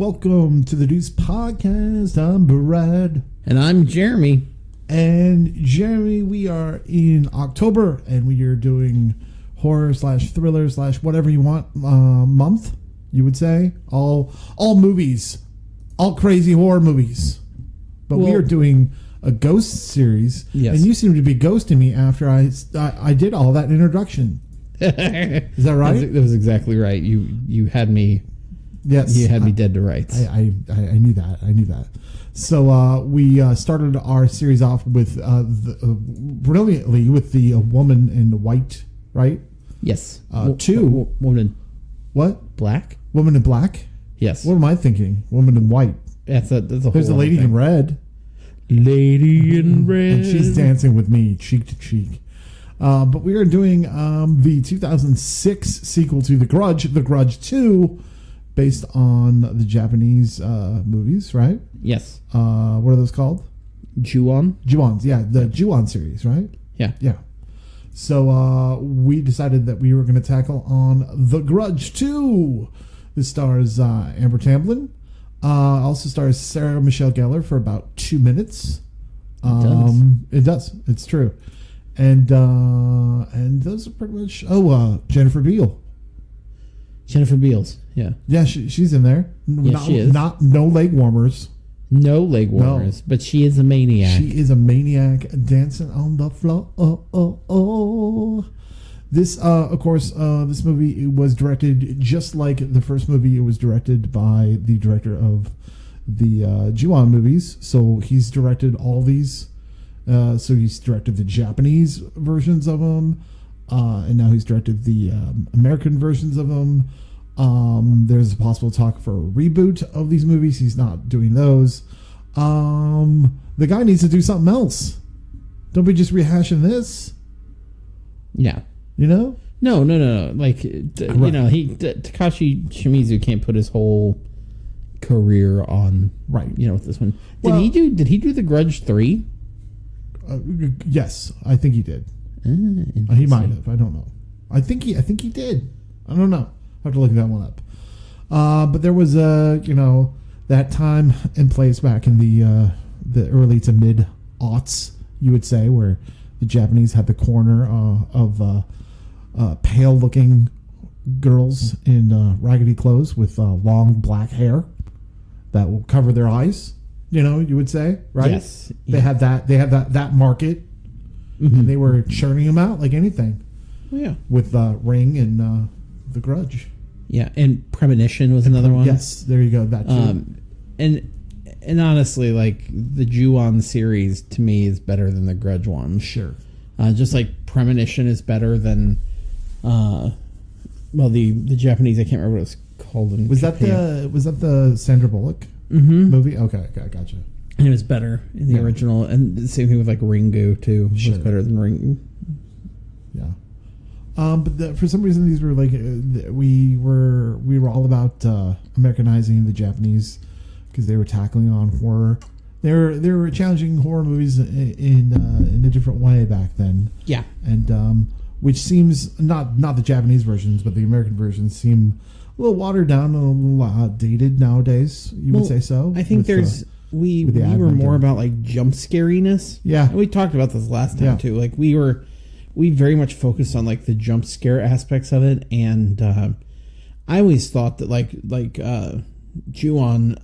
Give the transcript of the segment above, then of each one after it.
welcome to the Deuce Podcast. I'm Brad. And I'm Jeremy. And Jeremy, we are in October, and we are doing horror / thriller / whatever you want month, you would say. All movies. All crazy horror movies. But we are doing a ghost series. Yes. And you seem to be ghosting me after I did all that introduction. Is that right? That was exactly right. You had me. Yes, you had me dead to rights. I knew that. I knew that. So we started our series off with brilliantly with the woman in white, right? Yes. Woman. What? Black. Woman in black. Yes. What am I thinking? Woman in white. That's a There's a lady in red. Lady in red. And she's dancing with me cheek to cheek. But we are doing the 2006 sequel to The Grudge 2, based on the Japanese movies, right? Yes. What are those called? Ju-on, yeah. The Ju-on series, right? Yeah. Yeah. So we decided that we were going to tackle on The Grudge 2. This stars Amber Tamblyn. Also stars Sarah Michelle Gellar for about 2 minutes. It does. It's true. And those are pretty much... Jennifer Beals. Jennifer Beals, yeah. Yeah, she's in there. She is. No leg warmers. No leg warmers, but she is a maniac. She is a maniac dancing on the floor. This, of course, this movie was directed just like the first movie. It was directed by the director of the Ju-on movies. So he's directed all these. So he's directed the Japanese versions of them. And now he's directed the American versions of them. There's a possible talk for a reboot of these movies. He's not doing those. The guy needs to do something else. Don't be just rehashing this. Yeah. You know? No. Like, Takashi Shimizu can't put his whole career on, right? With this one. Did he do The Grudge 3? Yes, I think he did. He might have. I don't know. I think he did. I don't know. I have to look that one up. But there was that time and place back in the early to mid aughts, you would say, where the Japanese had the corner of pale looking girls in raggedy clothes with long black hair that will cover their eyes. You would say, right? Yes. They had that market. Mm-hmm. And they were churning them out like anything. Yeah. With Ring and The Grudge. Yeah, and Premonition was another one. Yes, there you go. That too. And honestly, like, the Ju-on series to me is better than the Grudge one. Sure. Just like Premonition is better than the Japanese, I can't remember what it was called in Japan. Was that the Sandra Bullock movie? Okay, gotcha. And it was better in the original, and the same thing with like Ringu too. It was better than Ringu. Yeah, but for some reason these were like we were all about Americanizing the Japanese because they were tackling on horror. They were challenging horror movies in a different way back then. Yeah, and which seems not the Japanese versions, but the American versions seem a little watered down, a little outdated nowadays. You would say so? I think we were more about like jump scariness. Yeah. And we talked about this last time too. Like we very much focused on like the jump scare aspects of it. And I always thought that like Ju-on,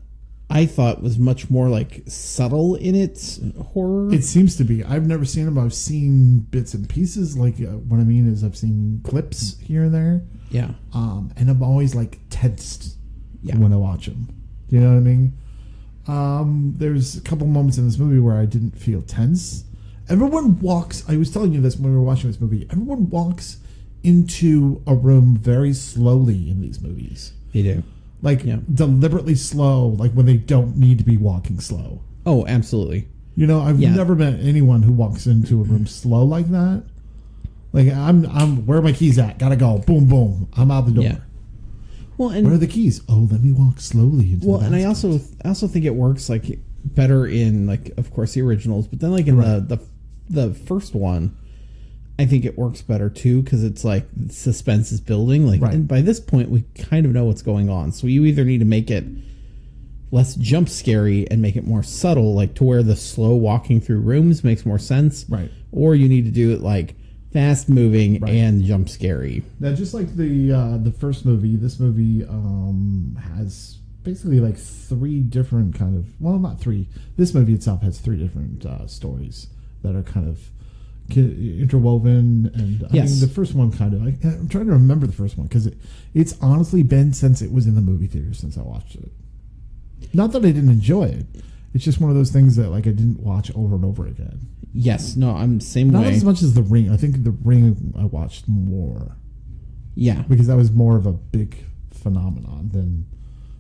I thought was much more like subtle in its horror. It seems to be. I've never seen them. I've seen bits and pieces. Like what I mean is I've seen clips here and there. Yeah. And I'm always like tensed when I watch them. Do you know what I mean? There's a couple moments in this movie where I didn't feel tense. Everyone walks... I was telling you this when we were watching this movie. Everyone walks into a room very slowly in these movies. They do. Like, deliberately slow, like when they don't need to be walking slow. Oh, absolutely. I've never met anyone who walks into a room slow like that. Like, I'm where are my keys at? Gotta go. Boom, boom. I'm out the door. Yeah. Well, and where are the keys? Oh, let me walk slowly into the basket. And I also think it works like better in like, of course, the originals, but then like in the first one, I think it works better too because it's like suspense is building. Like, and by this point, we kind of know what's going on. So you either need to make it less jump scary and make it more subtle, like to where the slow walking through rooms makes more sense. Right. Or you need to do it like fast moving and jump scary. Now, just like the first movie, this movie has basically like three different kind of, well, not three. This movie itself has three different stories that are kind of interwoven. And I mean, the first one kind of, I'm trying to remember the first one because it's honestly been since it was in the movie theater since I watched it. Not that I didn't enjoy it. It's just one of those things that like I didn't watch over and over again. Yes, no, I'm the same way. Not as much as The Ring. I think The Ring I watched more. Yeah. Because that was more of a big phenomenon than,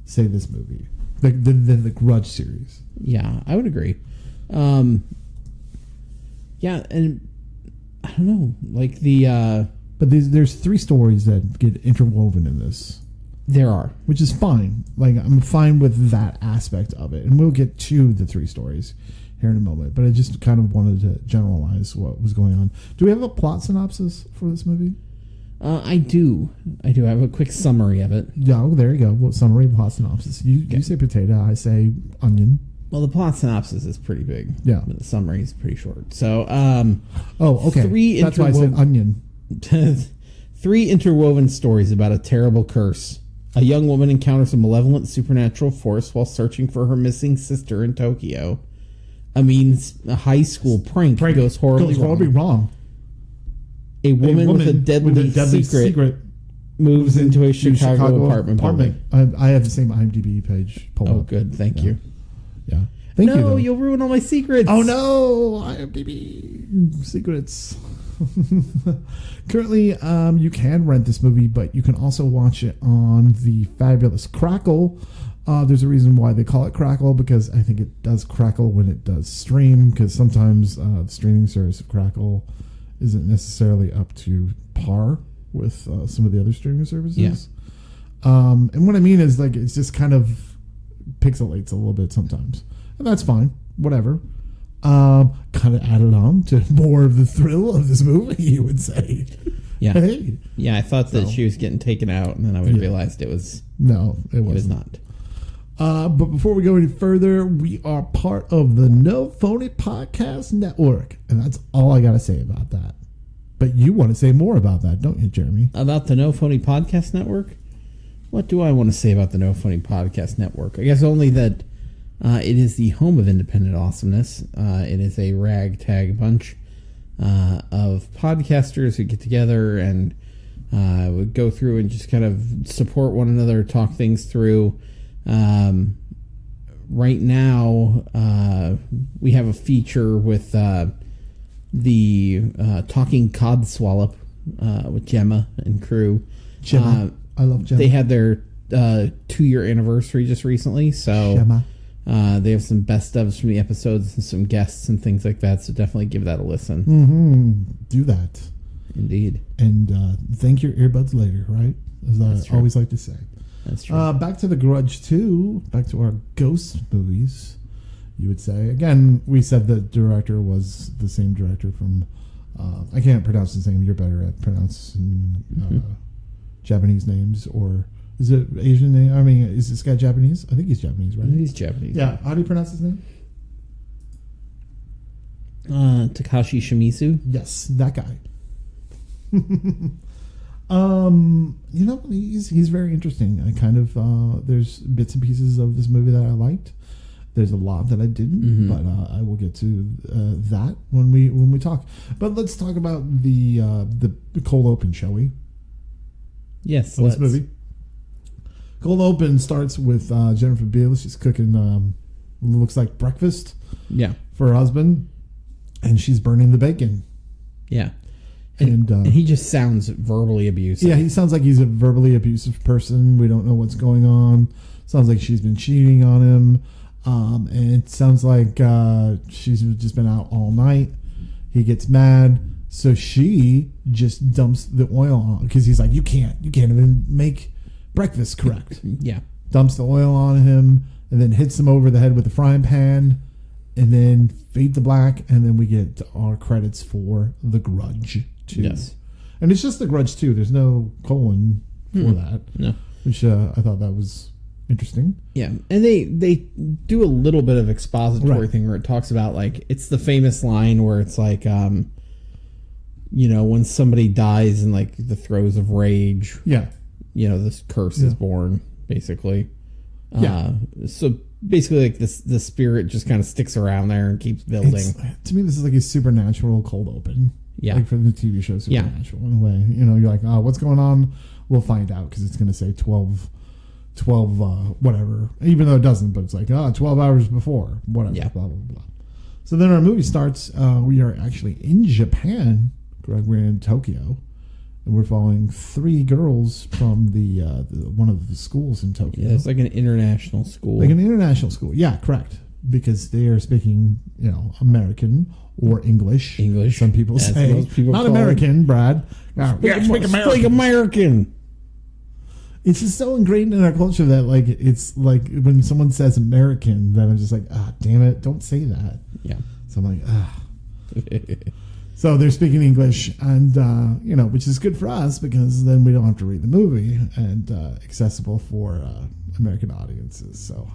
say, this movie. Than the Grudge series. Yeah, I would agree. Yeah, and I don't know, like the... But there's three stories that get interwoven in this. There are. Which is fine. Like, I'm fine with that aspect of it. And we'll get to the three stories here in a moment. But I just kind of wanted to generalize what was going on. Do we have a plot synopsis for this movie? I do. I have a quick summary of it. Yeah, there you go. Well, summary, plot synopsis. You say potato, I say onion. Well, the plot synopsis is pretty big. Yeah. But the summary is pretty short. So, okay. That's why I said onion. 3 interwoven stories about a terrible curse. A young woman encounters a malevolent supernatural force while searching for her missing sister in Tokyo. A high school prank goes horribly wrong. A woman with a deadly secret moves into a Chicago apartment building. I have the same IMDb page pulled up. Oh, good. Thank you. Yeah. Thank you. No, you'll ruin all my secrets. Oh, no. IMDb secrets. Currently, you can rent this movie, but you can also watch it on the fabulous Crackle. There's a reason why they call it Crackle, because I think it does crackle when it does stream, because sometimes the streaming service of Crackle isn't necessarily up to par with some of the other streaming services. Yeah. And what I mean is, like, it's just kind of pixelates a little bit sometimes. And that's fine. Whatever. Kind of added on to more of the thrill of this movie, you would say. Yeah. Hey. Yeah, I thought that she was getting taken out, and then I realized it was... No, it wasn't. It was not. But before we go any further, we are part of the No Phony Podcast Network. And that's all I got to say about that. But you want to say more about that, don't you, Jeremy? About the No Phony Podcast Network? What do I want to say about the No Phony Podcast Network? I guess only that it is the home of independent awesomeness. It is a ragtag bunch of podcasters who get together and would go through and just kind of support one another, talk things through. Right now, we have a feature with the Talking Codswallop with Gemma and crew. Gemma. I love Gemma. They had their 2-year anniversary just recently, so Gemma. They have some best ofs from the episodes and some guests and things like that, so definitely give that a listen. Mm-hmm. Do that. Indeed. And thank your earbuds later, right? As I always like to say. That's true. Back to the Grudge 2, back to our ghost movies, you would say. Again, we said the director was the same director from, I can't pronounce his name, you're better at pronouncing Japanese names, or is it Asian name? I mean, is this guy Japanese? I think he's Japanese, right? He's Japanese. Yeah, how do you pronounce his name? Takashi Shimizu? Yes, that guy. You know, he's very interesting. I kind of there's bits and pieces of this movie that I liked. There's a lot that I didn't, but I will get to that when we talk. But let's talk about the cold open, shall we? Yes, this movie. Cold open starts with Jennifer Beals. She's cooking looks like breakfast. Yeah, for her husband, and she's burning the bacon. Yeah. And he just sounds verbally abusive. Yeah, he sounds like he's a verbally abusive person. We don't know what's going on. Sounds like she's been cheating on him. And it sounds like she's just been out all night. He gets mad. So she just dumps the oil on, because he's like, you can't even make breakfast correct. Yeah. Dumps the oil on him and then hits him over the head with a frying pan, and then fade to black, and then we get our credits for The Grudge 2. Yes. And it's just The Grudge 2. There's no colon for that. No. Which I thought that was interesting. Yeah, and they do a little bit of expository Right. thing where it talks about, like, it's the famous line where it's like, you know, when somebody dies in, like, the throes of rage, Yeah. you know, this curse is born, basically. Yeah. So basically, like, the spirit just kind of sticks around there and keeps building. To me, this is like a supernatural cold open. Yeah. Like from the TV show Supernatural in a way. You know, you're like, oh, what's going on? We'll find out because it's going to say 12 whatever. Even though it doesn't, but it's like, 12 hours before. Whatever. Yeah. Blah, blah, blah. So then our movie starts. We are actually in Japan. Greg, we're in Tokyo. And we're following 3 girls from the one of the schools in Tokyo. Yeah, it's like an international school. Like an international school. Yeah, correct. Because they are speaking, you know, American or English. Some people say. Most people not call American, Brad. Speak American. It's just so ingrained in our culture that, like, it's like when someone says American, then I'm just like, damn it, don't say that. Yeah. So I'm like, So they're speaking English, and, you know, which is good for us because then we don't have to read the movie and accessible for American audiences. So,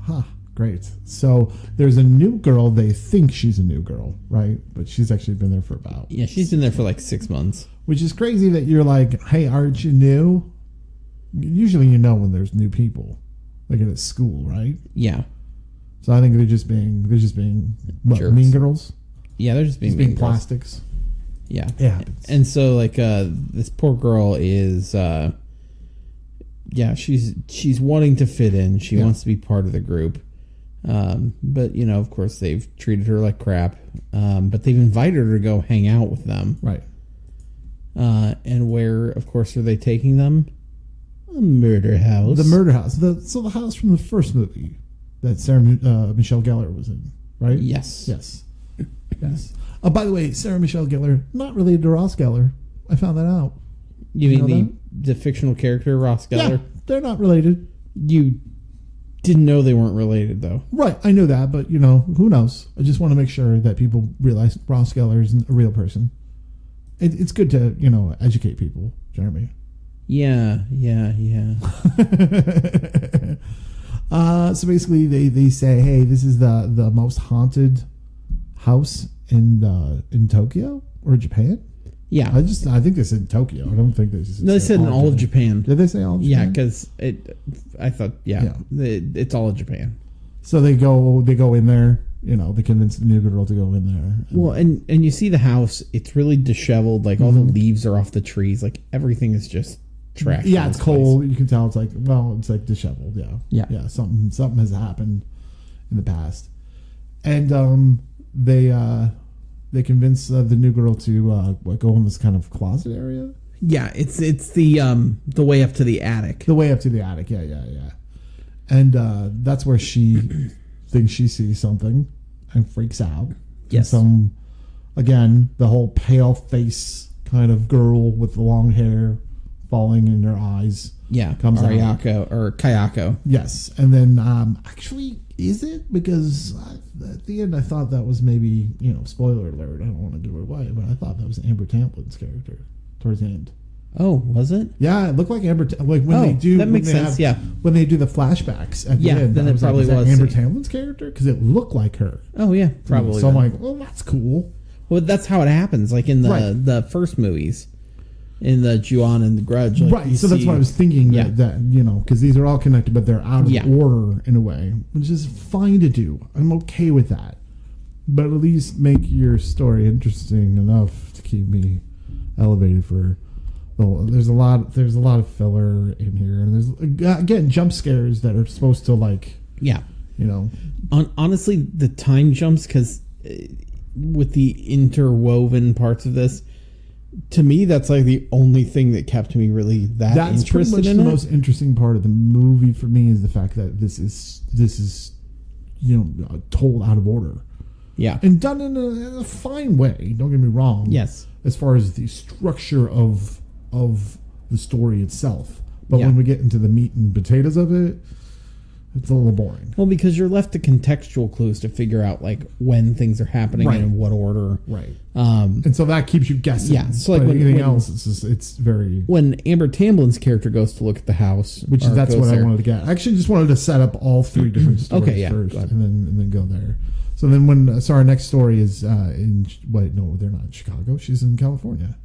great. So there's a new girl. They think she's a new girl, right? But she's actually been there for about... Yeah, she's been there for like 6 months. Which is crazy that you're like, hey, aren't you new? Usually you know when there's new people, like at a school, right? Yeah. So I think they're just being what, Jerks. mean girls? Yeah, they're just being Being mean girls. plastics. Yeah. It happens. And so, like, this poor girl is, she's wanting to fit in. She wants to be part of the group. But, you know, of course, they've treated her like crap. But they've invited her to go hang out with them. Right. And where, of course, are they taking them? A murder house. The murder house. The house from the first movie that Sarah Michelle Gellar was in, right? Yes. Yes. Yes. By the way, Sarah Michelle Gellar, not related to Ross Geller. I found that out. You know mean the fictional character, Ross Geller? Yeah, they're not related. You didn't know they weren't related, though. Right, I know that, but, you know, who knows? I just want to make sure that people realize Ross Geller is a real person. It's good to, you know, educate people, Jeremy. Yeah. So basically, they say, hey, this is the most haunted house in Tokyo or Japan. Yeah. I think they said Tokyo. I don't think they said. No, they said in all of Japan. Did they say all of Japan? Yeah, because I thought, it's all of Japan. So they go in there. You know, they convince the new girl to go in there. Well, and you see the house. It's really disheveled. Like all the leaves are off the trees. Like everything is just trash. Yeah, it's cold. You can tell it's like disheveled. Yeah. Something has happened in the past, and they convince the new girl to go in this kind of closet area. Yeah, it's the way up to the attic. The way up to the attic. Yeah. And that's where she thinks she sees something and freaks out. Yes. And the whole pale face kind of girl with the long hair falling in her eyes. Yeah, comes Ariako out. or Kayako. Yes, and then actually, is it? Because at the end, I thought that was maybe, you know, spoiler alert. I don't want to give it away, but I thought that was Amber Tamplin's character towards the end. Oh, was it? Yeah, it looked like Amber. Like when they do, that makes sense. When they do the flashbacks at the end, then it probably was Amber Tamplin's character because it looked like her. Oh yeah, probably. So I'm like, well, that's cool. Well, that's how it happens. Like in the first movies, in the Ju-on and the Grudge. Like right. So that's what I was thinking. That you know, because these are all connected, but they're out of order in a way, which is fine to do. I'm okay with that, but at least make your story interesting enough to keep me elevated for. Well, there's a lot of filler in here, and there's again jump scares that are supposed to you know. Honestly, the time jumps because with the interwoven parts of this, to me, that's like the only thing that kept me really that's interested pretty much in the it. most interesting part of the movie for me is the fact that this is you know told out of order. Yeah, and done in a fine way. Don't get me wrong. Yes, as far as the structure of the story itself, but when we get into the meat and potatoes of it, It's a little boring. Well, because you're left to contextual clues to figure out like when things are happening and in what order. Right. And so that keeps you guessing. Yeah. So like when anything else, it's very. When Amber Tamblin's character goes to look at the house, that's what I wanted to get. I actually just wanted to set up all three different stories first, and then go there. So then our next story is in no, they're not in Chicago. She's in California.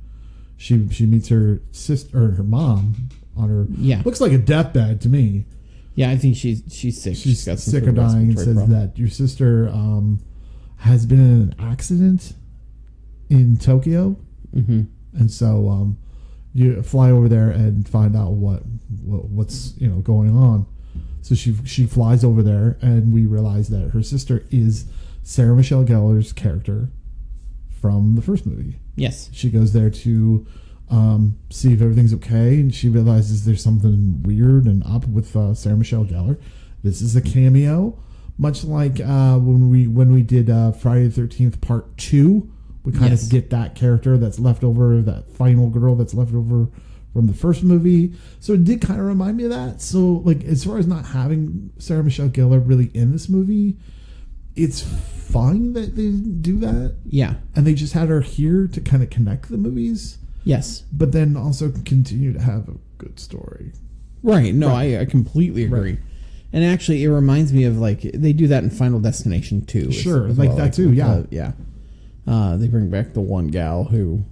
She meets her sister or her mom on her looks like a deathbed to me. Yeah, I think she's sick. She's got sick or dying, and says that your sister has been in an accident in Tokyo, and so you fly over there and find out what's going on. So she flies over there, and we realize that her sister is Sarah Michelle Gellar's character from the first movie. Yes, she goes there to see if everything's okay, and she realizes there's something weird and up with Sarah Michelle Gellar. This is a cameo, much like when we did Friday the 13th Part 2. We kind of get that character that's left over, that final girl that's left over from the first movie. So it did kind of remind me of that. So like as far as not having Sarah Michelle Gellar really in this movie, it's fine that they do that. Yeah. And they just had her here to kind of connect the movies. Yes. But then also continue to have a good story. Right. No, I completely agree. Right. And actually, it reminds me of, like, they do that in Final Destination 2. Sure. Like that too, yeah. Yeah. They bring back the one gal who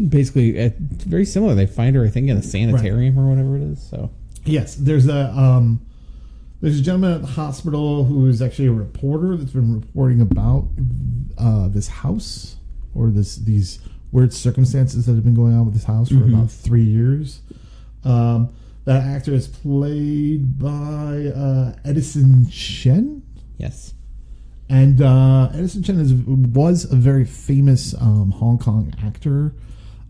basically, it's very similar. They find her, I think, in a sanitarium or whatever it is. So yes. There's a gentleman at the hospital who is actually a reporter that's been reporting about this house or these weird circumstances that have been going on with this house for about 3 years. That actor is played by Edison Chen. Yes. And Edison Chen was a very famous Hong Kong actor.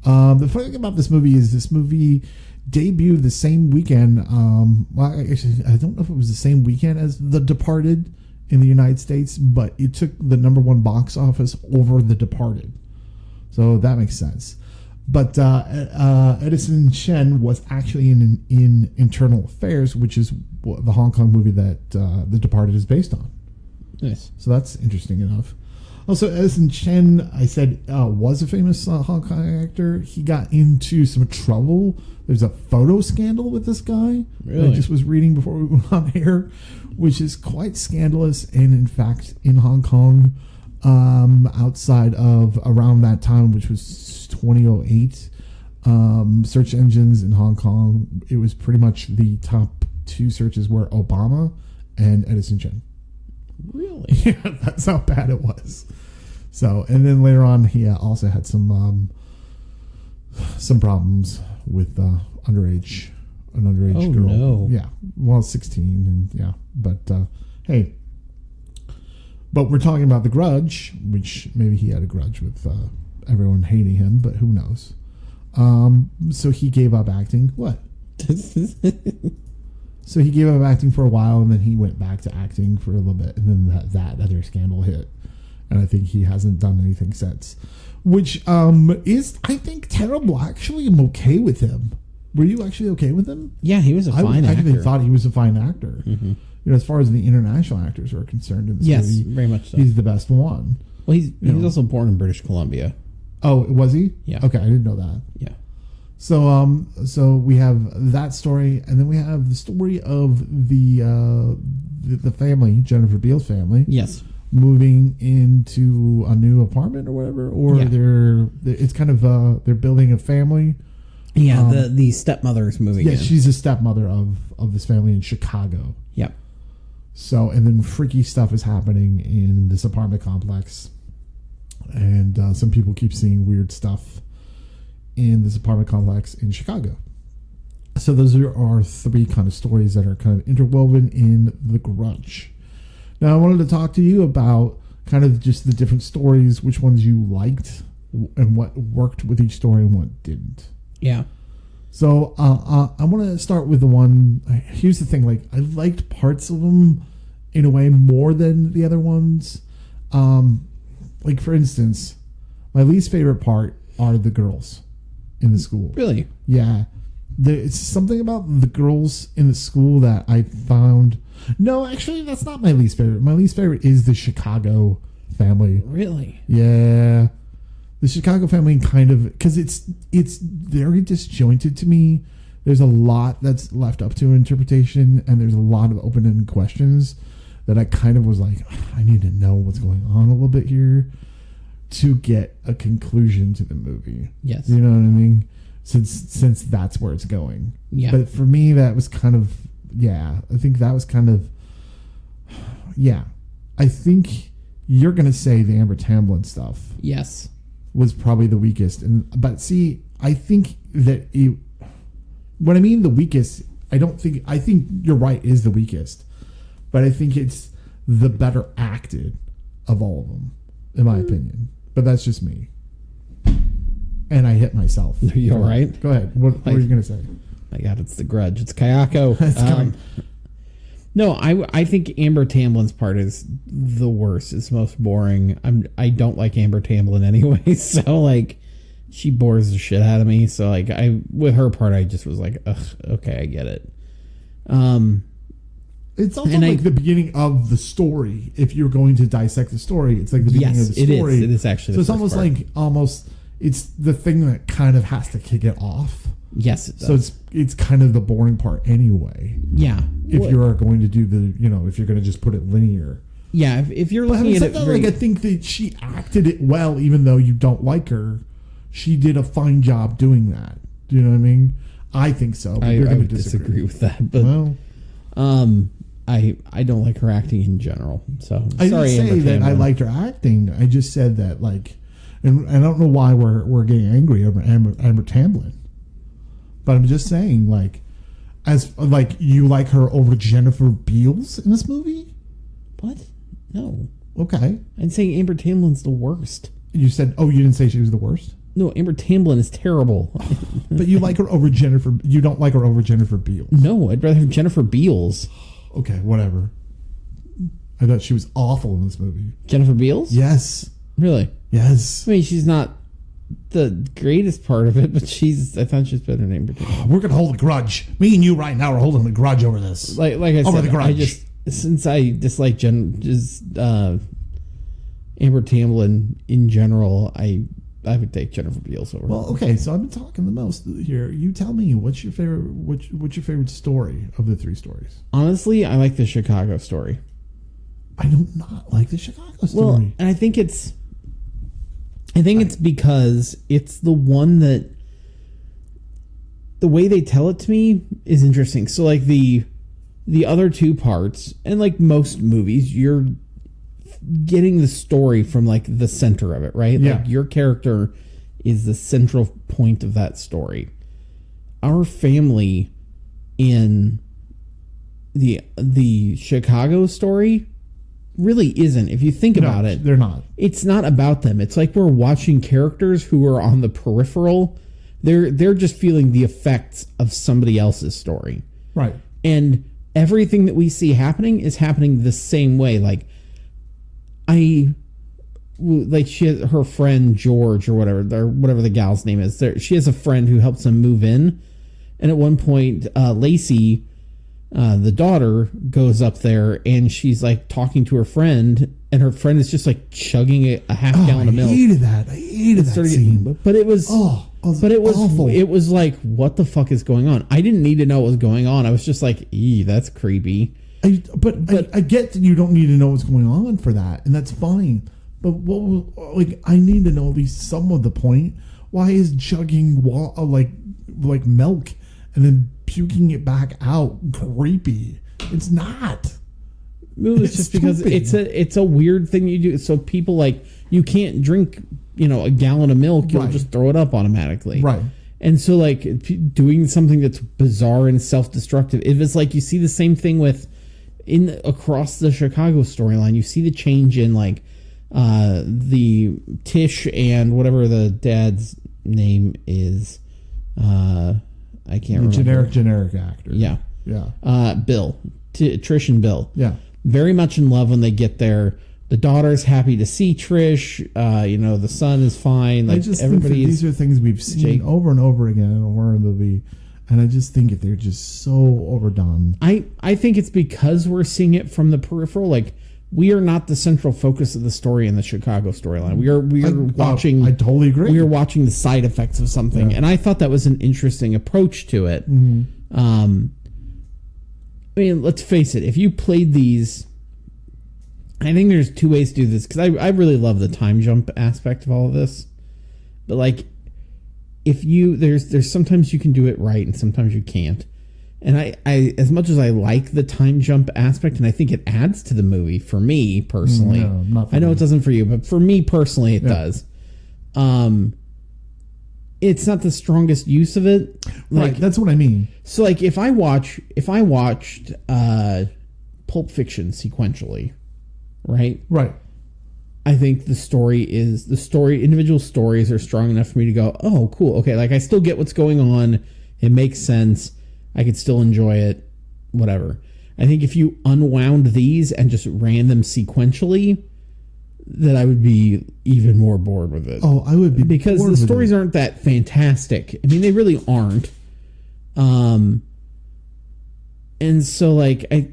The funny thing about this movie is this movie debuted the same weekend. Actually, I don't know if it was the same weekend as The Departed in the United States, but it took the #1 box office over The Departed. So that makes sense. But Edison Chen was actually in Internal Affairs, which is the Hong Kong movie that The Departed is based on. Nice. So that's interesting enough. Also, Edison Chen, I said, was a famous Hong Kong actor. He got into some trouble. There's a photo scandal with this guy. Really? I just was reading before we went on air, which is quite scandalous. And in fact, in Hong Kong, outside of around that time, which was 2008, search engines in Hong Kong, it was pretty much the top 2 searches were Obama and Edison Chen. Really? Yeah, that's how bad it was. So, and then later on, he also had some problems with an underage girl. No. Yeah, well, 16, and yeah, but hey. But we're talking about The Grudge, which maybe he had a grudge with everyone hating him, but who knows? So he gave up acting. What? So he gave up acting for a while, and then he went back to acting for a little bit, and then that other scandal hit, and I think he hasn't done anything since, which is, I think, terrible. Actually, I'm okay with him. Were you actually okay with him? Yeah, he was a fine actor. I actually thought he was a fine actor. Mm-hmm. As far as the international actors are concerned in this movie, yes, very much so. He's the best one. Well, he's also born in British Columbia. Oh, was he? Yeah. Okay, I didn't know that. Yeah. So we have that story, and then we have the story of the family, Jennifer Beals family. Yes. Moving into a new apartment or whatever, or it's kind of they're building a family. Yeah, the stepmother is moving in. Yeah, she's a stepmother of this family in Chicago. Yep. So, and then freaky stuff is happening in this apartment complex. And some people keep seeing weird stuff in this apartment complex in Chicago. So those are our 3 kind of stories that are kind of interwoven in The Grudge. Now, I wanted to talk to you about kind of just the different stories, which ones you liked, and what worked with each story and what didn't. Yeah. So I want to start with the one. Here's the thing: like, I liked parts of them in a way more than the other ones. Like, for instance, my least favorite part are the girls in the school. Really? Yeah. It's something about the girls in the school that I found. No, actually, that's not my least favorite. My least favorite is the Chicago family. Really? Yeah. The Chicago family kind of, because it's very disjointed to me. There's a lot that's left up to interpretation, and there's a lot of open-ended questions that I kind of was like, I need to know what's going on a little bit here to get a conclusion to the movie. Yes. You know what I mean? Since that's where it's going. Yeah. But for me, that was kind of, I think that was kind of, I think you're going to say the Amber Tamblyn stuff. Yes. Was probably the weakest. But see, I think that when I mean the weakest, I think you're right, is the weakest. But I think it's the better acted of all of them, in my opinion. But that's just me. And I hit myself. You're right. Go ahead. What were you going to say? My God, it's the Grudge. It's Kayako. No, I think Amber Tamblyn's part is the worst. It's the most boring. I don't like Amber Tamblyn anyway, so like she bores the shit out of me. So like with her part, I just was like, ugh, okay, I get it. It's also like the beginning of the story. If you're going to dissect the story, it's like the beginning of the story. It is actually. So it's almost like it's the thing that kind of has to kick it off. Yes, it does. So it's kind of the boring part anyway. Yeah. If you are going to do if you're going to just put it linear. Yeah, if you're looking at it, I think that she acted it well, even though you don't like her. She did a fine job doing that. Do you know what I mean? I think so. But I would disagree with that. But I don't like her acting in general. So I didn't say that I liked her acting. I just said that and I don't know why we're getting angry over Amber Tamblyn. But I'm just saying, you like her over Jennifer Beals in this movie? What? No. Okay. I'm saying Amber Tamblyn's the worst. You said, you didn't say she was the worst? No, Amber Tamblyn is terrible. But you like her over Jennifer. You don't like her over Jennifer Beals. No, I'd rather have Jennifer Beals. Okay, whatever. I thought she was awful in this movie. Jennifer Beals? Yes. Really? Yes. I mean, she's not the greatest part of it, but I thought she's better than Amber Tamblyn. We're gonna hold a grudge. Me and you right now are holding a grudge over this. Like I over said, the grudge. Since I dislike Amber Tamblyn in general, I would take Jennifer Beals over. Well, okay, so I've been talking the most here. You tell me, what's your favorite? What's your favorite story of the three stories? Honestly, I like the Chicago story. I do not like the Chicago story. Well, and I think it's because it's the one that the way they tell it to me is interesting. So like the other two parts, and like most movies, you're getting the story from like the center of it, right? Yeah. Like your character is the central point of that story. Our family in the Chicago story really isn't. If you think about it, they're not. It's not about them. It's like we're watching characters who are on the peripheral. They're just feeling the effects of somebody else's story. Right. And everything that we see happening is happening the same way. Like she has her friend George or whatever the gal's name is. She has a friend who helps them move in. And at one point, Lacey, the daughter, goes up there and she's like talking to her friend, and her friend is just like chugging a half gallon of milk. I hated that scene. But it was awful. It was like, what the fuck is going on? I didn't need to know what was going on. I was just like, that's creepy. But I get that you don't need to know what's going on for that, and that's fine. But I need to know at least some of the point. Why is chugging like milk and then puking it back out creepy? It's not. It's just because it's a weird thing you do. So people you can't drink a gallon of milk. You'll just throw it up automatically. Right. And so doing something that's bizarre and self-destructive. If it's like you see the same thing across the Chicago storyline, you see the change in the Tish and whatever the dad's name is. I can't remember. Generic actor. Yeah. Yeah. Bill. Trish and Bill. Yeah. Very much in love when they get there. The daughter's happy to see Trish. The son is fine. I just think that these are things we've seen over and over again in a horror movie, And I just think they're just so overdone. I think it's because we're seeing it from the peripheral. Like, we are not the central focus of the story in the Chicago storyline. We are watching. I totally agree. We are watching the side effects of something, and I thought that was an interesting approach to it. Mm-hmm. I mean, let's face it. If you played these, I think there's two ways to do this, because I really love the time jump aspect of all of this. But like, if you there's sometimes you can do it right and sometimes you can't. And I as much as I like the time jump aspect, and I think it adds to the movie for me personally. No, not for I know me. it doesn't for you, but for me personally it does. It's not the strongest use of it. Like, right, that's what I mean. So like if I watched Pulp Fiction sequentially, right? Right. I think individual stories are strong enough for me to go, oh, cool. Okay, like I still get what's going on. It makes sense. I could still enjoy it. Whatever. I think if you unwound these and just ran them sequentially, that I would be even more bored with it. Oh, I would be because bored the with stories it. aren't that fantastic. I mean, they really aren't. And so like I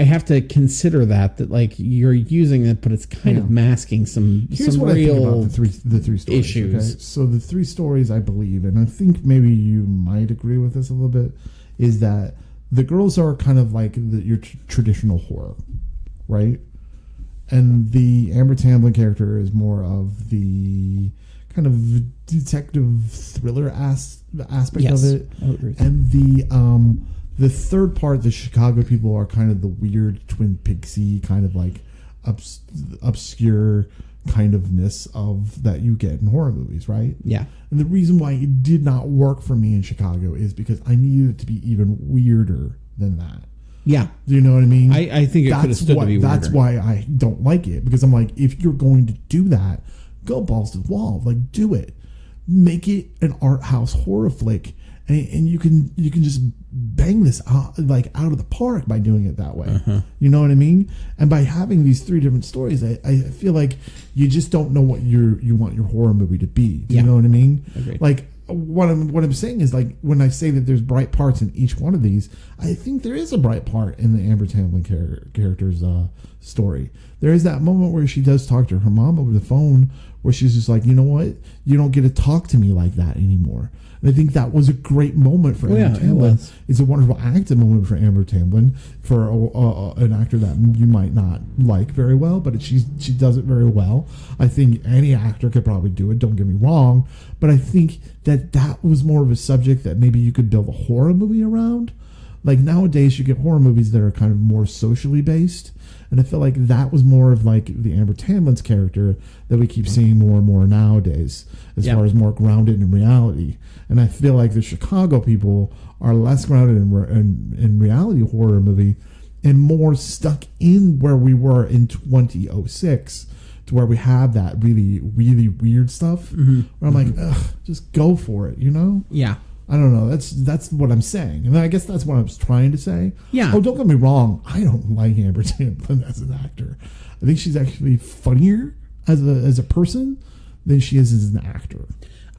have to consider that like you're using it, but it's kind of masking some what real I think about the three stories. issues. Okay? So the three stories, I believe, and I think maybe you might agree with this a little bit, is that the girls are kind of like your traditional horror, right? And the Amber Tamblyn character is more of the kind of detective thriller aspect of it. I would agree with And the third part, the Chicago people are kind of the weird Twin Peaksy kind of like obscure kind ofness of that you get in horror movies, right? Yeah. And the reason why it did not work for me in Chicago is because I needed it to be even weirder than that. Yeah. Do you know what I mean? I think it could have stood to be weirder. That's why I don't like it, because I'm like, if you're going to do that, go balls to the wall. Like, do it. Make it an art house horror flick, and you can just bang this out of the park by doing it that way. Uh-huh. You know what I mean? And by having these three different stories, I feel like you just don't know what you want your horror movie to be. Do you know what I mean? Agreed. Like, what I'm saying is, like, when I say that there's bright parts in each one of these, I think there is a bright part in the Amber Tamblyn character's story. There is that moment where she does talk to her mom over the phone, where she's just like, you know what, you don't get to talk to me like that anymore. And I think that was a great moment for Amber Tamblyn. It's a wonderful acting moment for Amber Tamblyn, for an actor that you might not like very well, but she does it very well. I think any actor could probably do it, don't get me wrong, but I think that was more of a subject that maybe you could build a horror movie around. Like, nowadays you get horror movies that are kind of more socially based, and I feel like that was more of like the Amber Tamblyn's character that we keep seeing more and more nowadays, as far as more grounded in reality. And I feel like the Chicago people are less grounded in reality horror movie and more stuck in where we were in 2006, to where we have that really, really weird stuff. Mm-hmm. Where I'm like, ugh, just go for it, you know? Yeah. I don't know. That's what I'm saying, and I guess that's what I was trying to say. Yeah. Oh, don't get me wrong. I don't like Amber Tamblyn as an actor. I think she's actually funnier as a person than she is as an actor.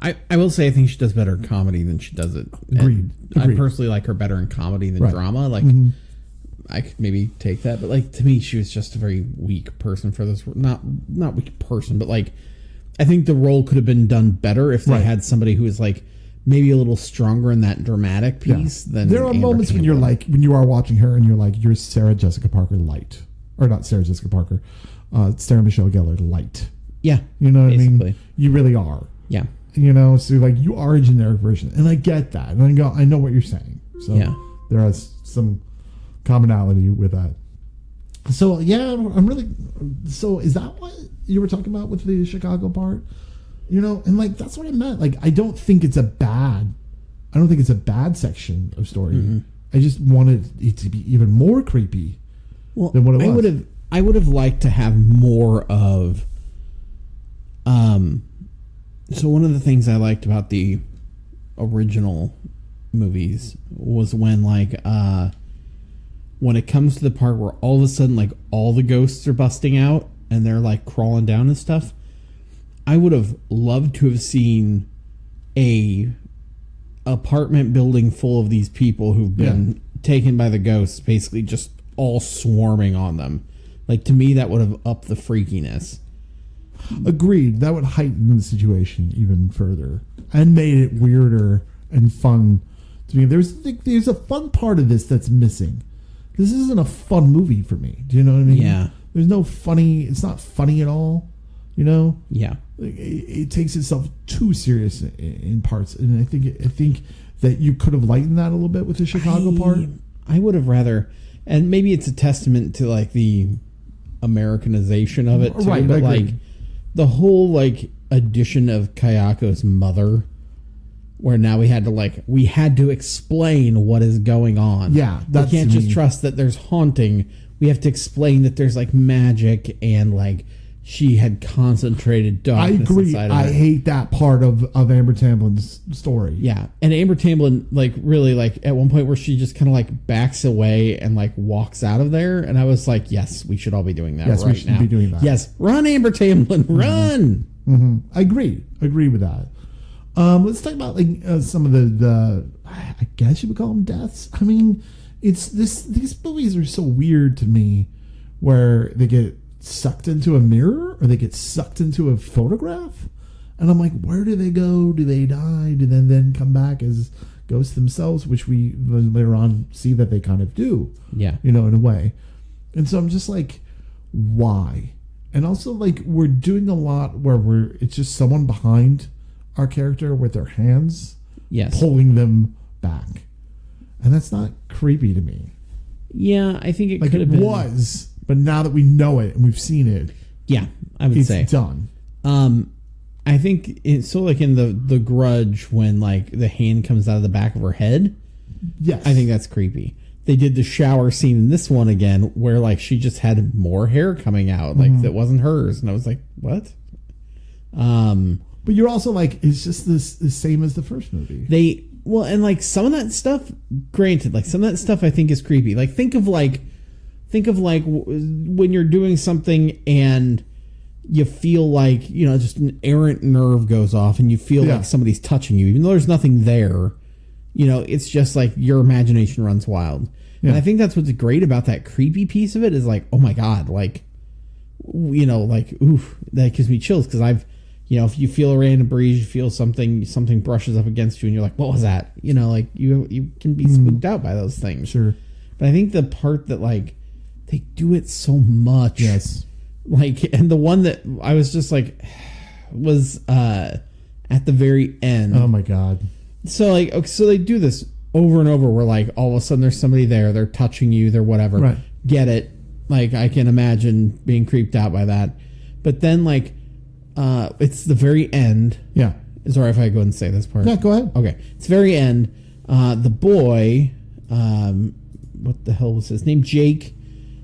I will say I think she does better in comedy than she does it. Agreed. I personally like her better in comedy than drama. Like, I could maybe take that, but like, to me, she was just a very weak person for this. Not weak person, but like, I think the role could have been done better if they had somebody who was like maybe a little stronger in that dramatic piece than there are Amber moments when you're like, when you are watching her and you're like, you're Sarah Jessica Parker light, or not Sarah Jessica Parker, Sarah Michelle Gellar light. Yeah, you know what I mean. You really are. Yeah, you know, so like, you are a generic version, and I get that, and I know what you're saying. So there is some commonality with that. So yeah, I'm really. So is that what you were talking about with the Chicago part? You know, and like, that's what I meant. Like, I don't think it's a bad section of story. Mm-hmm. I just wanted it to be even more creepy than what it was. I would have liked to have more of. So one of the things I liked about the original movies was when when it comes to the part where all of a sudden, like, all the ghosts are busting out and they're like crawling down and stuff. I would have loved to have seen a apartment building full of these people who've been taken by the ghosts, basically just all swarming on them. Like, to me, that would have upped the freakiness. Agreed. That would heighten the situation even further and made it weirder and fun to me. There's a fun part of this that's missing. This isn't a fun movie for me. Do you know what I mean? Yeah. There's no funny. It's not funny at all. You know? Yeah. It takes itself too serious in parts, and I think that you could have lightened that a little bit with the Chicago part. I would have rather, and maybe it's a testament to like the Americanization of it too, right? But like the whole like addition of Kayako's mother, where now we had to explain what is going on. Yeah, we can't just trust that there's haunting. We have to explain that there's like magic and like she had concentrated darkness. I agree. Inside of I her. hate that part of Amber Tamblin's story. Yeah, and Amber Tamblyn like really like at one point where she just kind of like backs away and like walks out of there, and I was like, yes, we should all be doing that. Yes, right we should now. be doing that. Yes, run, Amber Tamblyn, run. Mm-hmm. I agree with that. Let's talk about like some of the I guess you would call them deaths. I mean, these movies are so weird to me, where they get sucked into a mirror or they get sucked into a photograph, and I'm like, where do they go? Do they die? Do they then come back as ghosts themselves? Which we later on see that they kind of do. Yeah, you know, in a way. And so I'm just like, why? And also like we're doing a lot where it's just someone behind our character with their hands, pulling them back, and that's not creepy to me. Yeah, I think it like could have been. Was, but now that we know it and we've seen it, yeah, I would say it's done. I think it's so like in the Grudge when like the hand comes out of the back of her head. Yes, I think that's creepy. They did the shower scene in this one again, where like she just had more hair coming out, like that wasn't hers, and I was like, what? But you're also like, it's just the same as the first movie. And like some of that stuff, granted, like some of that stuff I think is creepy. Like think of like when you're doing something and you feel like, you know, just an errant nerve goes off and you feel like somebody's touching you, even though there's nothing there. You know, it's just like your imagination runs wild. Yeah. And I think that's what's great about that creepy piece of it is like, oh my God, like, you know, like, oof, that gives me chills because I've, you know, if you feel a random breeze, you feel something brushes up against you and you're like, what was that? You know, like you can be spooked out by those things. Sure. But I think the part that like they do it so much. Yes. Like, and the one that I was just like was at the very end. Oh my God. So like, okay, so they do this over and over where like all of a sudden there's somebody there, they're touching you, they're whatever. Right. Get it. Like I can imagine being creeped out by that. But then like it's the very end. Yeah. Sorry if I go and say this part. Yeah, go ahead. Okay. It's very end. The boy, what the hell was his name? Jake.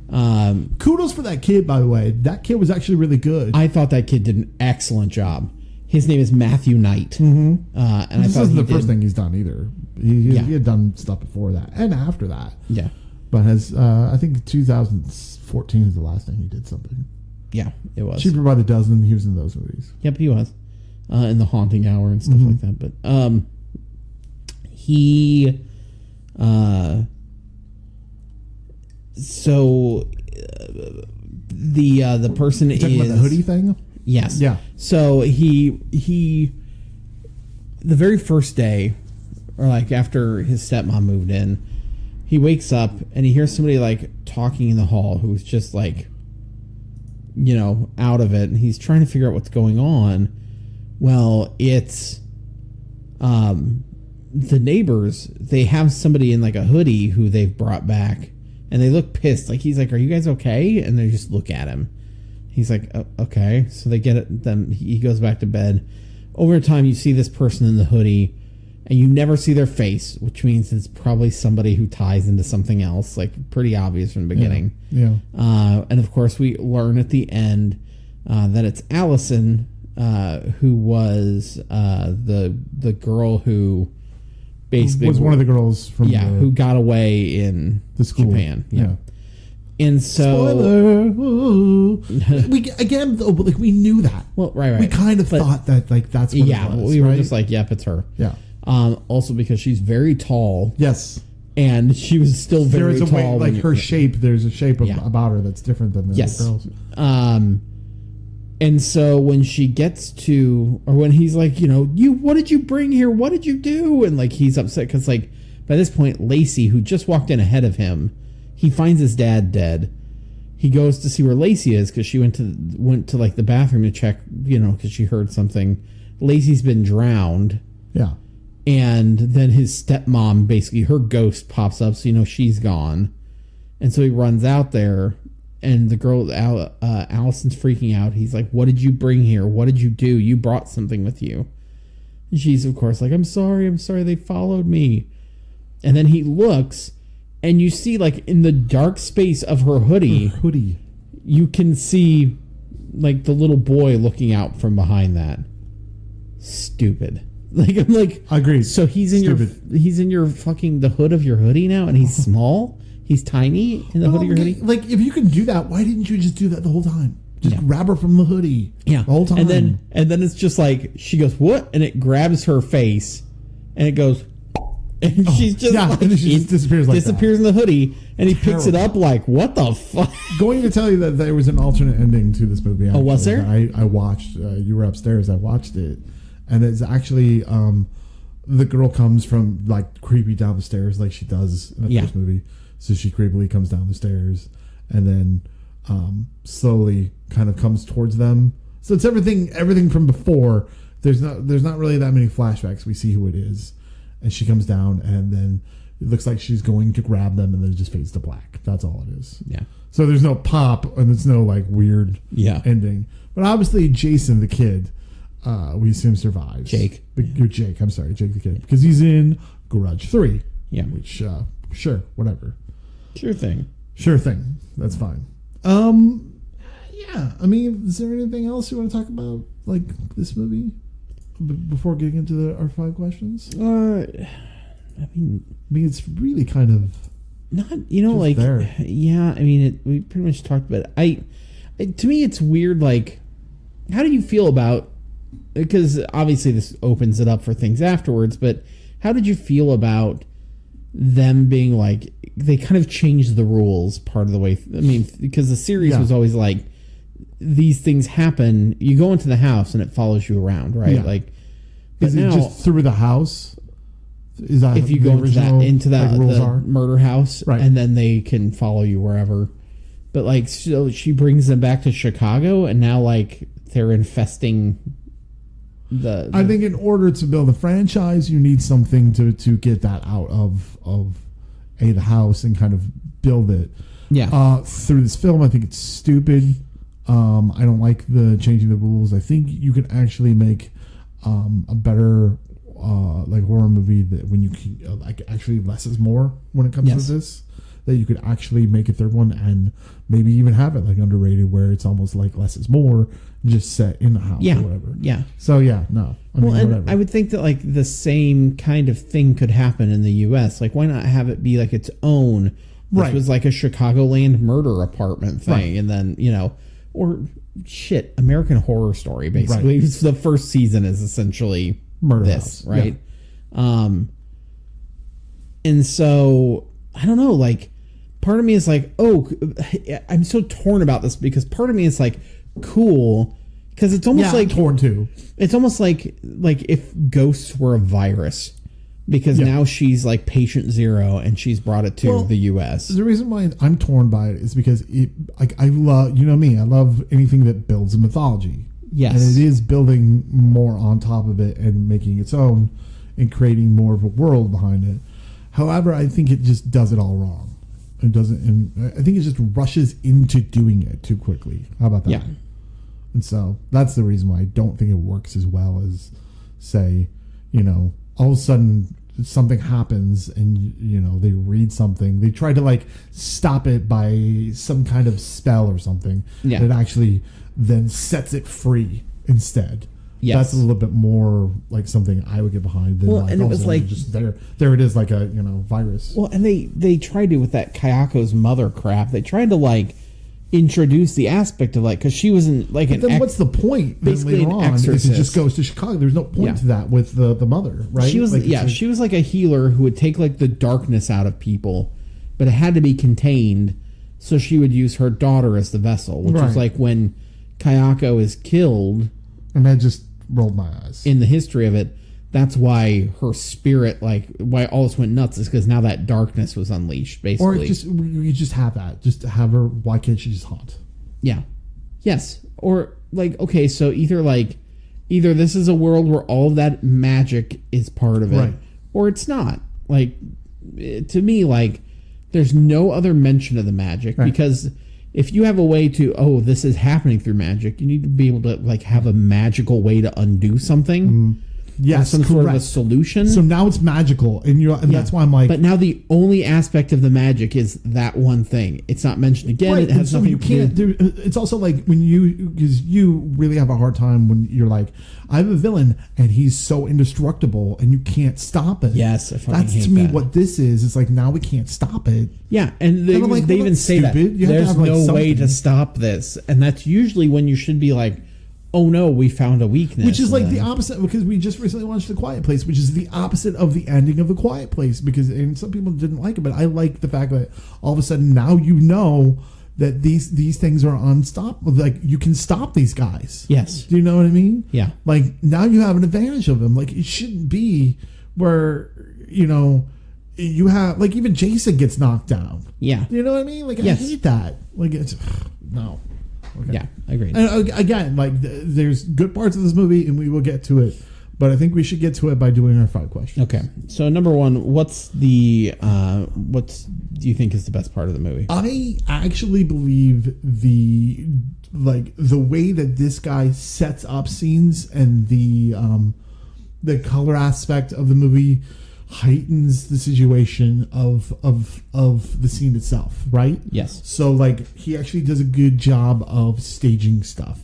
Kudos for that kid, by the way. That kid was actually really good. I thought that kid did an excellent job. His name is Matthew Knight. Mm-hmm. And this isn't the first thing he's done either. He had done stuff before that and after that. Yeah. But has I think 2014 is the last thing he did something. Yeah, it was. Cheaper by the Dozen. He was in those movies. Yep, he was. In The Haunting Hour and stuff like that. But he... So the person is talking about the hoodie thing. Yes. Yeah. So he the very first day, or like after his stepmom moved in, he wakes up and he hears somebody like talking in the hall who's just like, you know, out of it, and he's trying to figure out what's going on. Well, it's the neighbors. They have somebody in like a hoodie who they've brought back. And they look pissed. Like, he's like, are you guys okay? And they just look at him. He's like, okay. So they get it. Then he goes back to bed. Over time, you see this person in the hoodie, and you never see their face, which means it's probably somebody who ties into something else. Like, pretty obvious from the beginning. Yeah. And, of course, we learn at the end that it's Allison, who was the girl who... basically was one of the girls from who got away in the school. Japan. Yeah. And so spoiler. we again though, but like we knew that. Well, right. We kind of thought that like that's what it was, we were right? just like, yep, it's her. Yeah. Also because she's very tall. Yes. And she was still very tall. Way, like her shape, there's a shape about her that's different than the other girls. And so when she gets to, or when he's like, what did you bring here? What did you do? And like, he's upset because like, by this point, Lacey, who just walked in ahead of him, he finds his dad dead. He goes to see where Lacey is because she went to like the bathroom to check, because she heard something. Lacey's been drowned. Yeah. And then his stepmom, basically, her ghost pops up, so she's gone. And so he runs out there, and the girl, Allison's freaking out. He's like, what did you bring here? What did you do? You brought something with you. And she's, of course, like, I'm sorry, they followed me. And then he looks, and you see, like, in the dark space of her hoodie, you can see, like, the little boy looking out from behind that. Stupid. Like, I'm like, I agree. So he's in your fucking the hood of your hoodie now, and he's small. He's tiny in the hood of your hoodie. Like, if you can do that, why didn't you just do that the whole time? Just grab her from the hoodie. Yeah, the whole time. And then it's just like she goes, "What?" and it grabs her face, and it goes, and she's just like, and she just disappears in the hoodie, and he picks it up like, "What the fuck?" Going to tell you that there was an alternate ending to this movie. Actually, was there? I watched. You were upstairs. I watched it. And it's actually the girl comes from like creepy down the stairs like she does in the first movie. So she creepily comes down the stairs and then slowly kind of comes towards them. So it's everything from before. There's not really that many flashbacks. We see who it is, and she comes down, and then it looks like she's going to grab them, and then it just fades to black. That's all it is. Yeah. So there's no pop, and there's no like weird ending. But obviously, Jason the kid. We assume survives. Jake. I'm sorry, Jake the kid. Because he's in Grudge 3. Yeah. Which, sure, whatever. Sure thing. That's fine. Yeah. I mean, is there anything else you want to talk about, like, this movie? Before getting into our 5 questions? I mean, it's really kind of... Not, like... there. Yeah, I mean, we pretty much talked about it. To me, it's weird, like... How do you feel about... Because obviously this opens it up for things afterwards, but how did you feel about them being like, they kind of changed the rules part of the way? I mean, because the series was always like, these things happen, you go into the house and it follows you around, right? Yeah. Like, but is now, it just through the house? Is that if you go into the like murder house, right, and then they can follow you wherever. But like, so she brings them back to Chicago, and now like they're infesting I think in order to build a franchise, you need something to get that out of the house and kind of build it. Yeah. Through this film, I think it's stupid. I don't like the changing the rules. I think you can actually make a better like horror movie that when you can, like actually less is more when it comes to this. That you could actually make a third one and maybe even have it like underrated where it's almost like less is more, just set in the house or whatever. Yeah. So no. I mean, whatever. I would think that like the same kind of thing could happen in the U.S. Like, why not have it be like its own? This was like a Chicagoland murder apartment thing, and then or shit, American Horror Story basically. Right. The first season is essentially murder this, house. Right? Yeah. And so I don't know, like. Part of me is like, oh, I'm so torn about this because part of me is like, cool, because it's almost like I'm torn too. It's almost like if ghosts were a virus, because now she's like patient zero and she's brought it to the U.S. The reason why I'm torn by it is because I love, me, I love anything that builds a mythology. Yes, and it is building more on top of it and making its own and creating more of a world behind it. However, I think it just does it all wrong. It doesn't, and I think it just rushes into doing it too quickly. How about that? Yeah. And so that's the reason why I don't think it works as well as, say, all of a sudden something happens and they read something. They try to like stop it by some kind of spell or something. Yeah. That actually then sets it free instead. Yes. That's a little bit more like something I would get behind than and it was like just there it is like a virus. Well, and they tried to with that Kayako's mother crap. They tried to like introduce the aspect of like, because she wasn't like but then what's the point? Basically, later an on, exorcist. it just goes to Chicago. There's no point to that with the mother, right? She was like, she was like a healer who would take like the darkness out of people, but it had to be contained. So she would use her daughter as the vessel, which is like when Kayako is killed. And I just rolled my eyes. In the history of it, that's why her spirit, like, why all this went nuts is because now that darkness was unleashed, basically. Or just, you just have that. Just have her, why can't she just haunt? Yeah. Yes. Or, like, okay, so either this is a world where all of that magic is part of it, right, or it's not. Like, to me, like, there's no other mention of the magic, right, because if you have a way to, this is happening through magic, you need to be able to, like, have a magical way to undo something. Yes, some sort of a solution. So now it's magical, and that's why I'm like. But now the only aspect of the magic is that one thing. It's not mentioned again. Right, it has so nothing you can't do. It's also like because you really have a hard time when you're like, I have a villain and he's so indestructible and you can't stop it. Yes, that's to me what this is. It's like now we can't stop it. Yeah, and they even say that there's no way to stop this, and that's usually when you should be like, oh no, we found a weakness. Which is like the opposite, because we just recently watched The Quiet Place, which is the opposite of the ending of The Quiet Place. And some people didn't like it, but I like the fact that all of a sudden now you know that these things are unstoppable. Like, you can stop these guys. Yes. Do you know what I mean? Yeah. Like, now you have an advantage of them. Like, it shouldn't be where, you have, like, even Jason gets knocked down. Yeah. You know what I mean? Like, yes. I hate that. Like, it's, no. Okay. Yeah, I agree. And again, like, there's good parts of this movie, and we will get to it. But I think we should get to it by doing our 5 questions. Okay. So number 1, what do you think is the best part of the movie? I actually believe the way that this guy sets up scenes and the color aspect of the movie heightens the situation of the scene itself, right? Yes. So, like, he actually does a good job of staging stuff